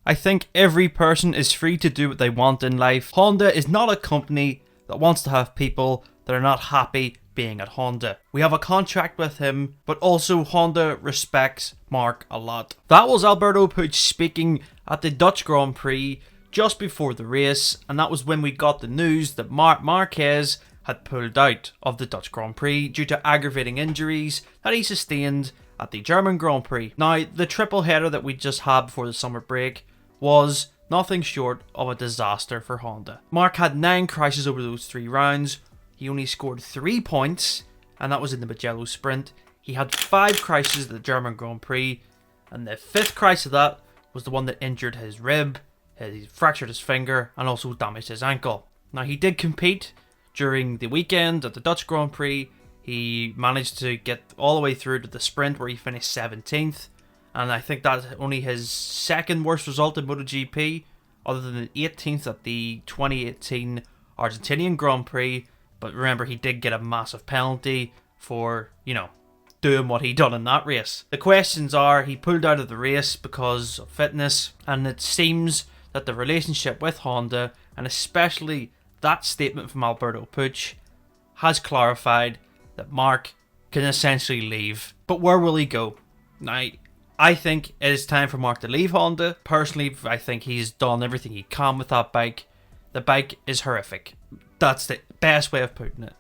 I think every person is free to do what they want in life. Honda is not a company that wants to have people that are not happy being at Honda. We have a contract with him, but also Honda respects Marc a lot. That was Alberto Puig speaking at the Dutch Grand Prix just before the race, and that was when we got the news that Marc Marquez had pulled out of the Dutch Grand Prix due to aggravating injuries that he sustained at the German Grand Prix. Now, the triple header that we just had before the summer break was nothing short of a disaster for Honda. Marc had 9 crashes over those 3 rounds. He only scored 3 points, and that was in the Mugello sprint. He had 5 crashes at the German Grand Prix, and the 5th crash of that was the one that injured his rib. He fractured his finger and also damaged his ankle. Now, he did compete during the weekend at the Dutch Grand Prix. He managed to get all the way through to the sprint where he finished 17th. And I think that's only his 2nd worst result in MotoGP, other than the 18th at the 2018 Argentinian Grand Prix. But remember, he did get a massive penalty for, doing what he done in that race. The questions are, he pulled out of the race because of fitness, and it seems that the relationship with Honda, and especially that statement from Alberto Puig, has clarified that Marc can essentially leave. But where will he go? Now, I think it is time for Marc to leave Honda. Personally, I think he's done everything he can with that bike. The bike is horrific. That's the best way of putting it.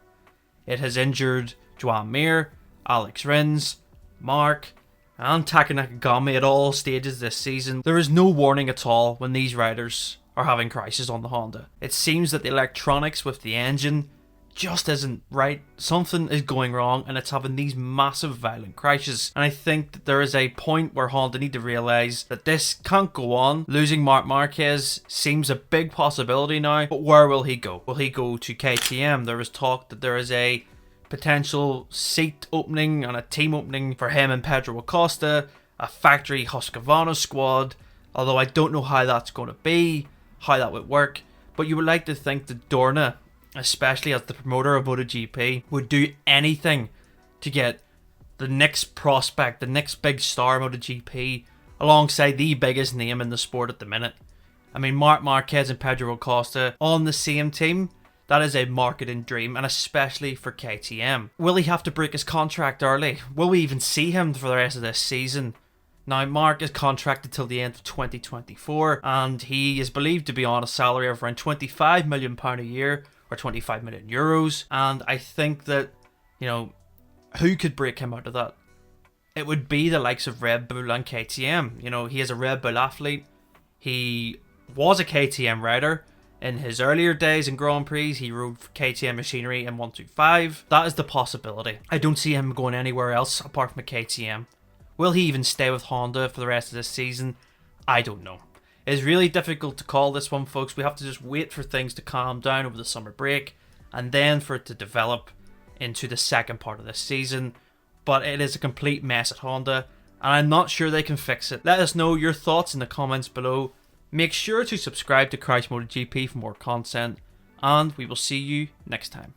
It has injured Joan Mir, Alex Rins, Marc, and Taka Nakagami at all stages this season. There is no warning at all when these riders are having crashes on the Honda. It seems that the electronics with the engine just isn't right. Something is going wrong, and it's having these massive violent crashes. And I think that there is a point where Honda need to realise that this can't go on. Losing Marc Marquez seems a big possibility now, but where will he go? Will he go to KTM? There was talk that there is a potential seat opening and a team opening for him and Pedro Acosta, a factory Husqvarna squad, although I don't know how that's going to be, how that would work. But you would like to think that Dorna, especially as the promoter of MotoGP, would do anything to get the next prospect, the next big star of MotoGP, alongside the biggest name in the sport at the minute. I mean, Marc Marquez and Pedro Acosta on the same team, that is a marketing dream, and especially for KTM. Will he have to break his contract early? Will we even see him for the rest of this season? Now, Marc is contracted till the end of 2024, and he is believed to be on a salary of around £25 million a year, or 25 million euros. And I think that, who could break him out of that? It would be the likes of Red Bull and KTM. He is a Red Bull athlete. He was a KTM rider. In his earlier days in Grand Prix, he rode for KTM machinery in 125. That is the possibility. I don't see him going anywhere else apart from a KTM. Will he even stay with Honda for the rest of this season? I don't know. It's really difficult to call this one, folks. We have to just wait for things to calm down over the summer break, and then for it to develop into the second part of this season. But it is a complete mess at Honda, and I'm not sure they can fix it. Let us know your thoughts in the comments below. Make sure to subscribe to Crouch MotoGP for more content, and we will see you next time.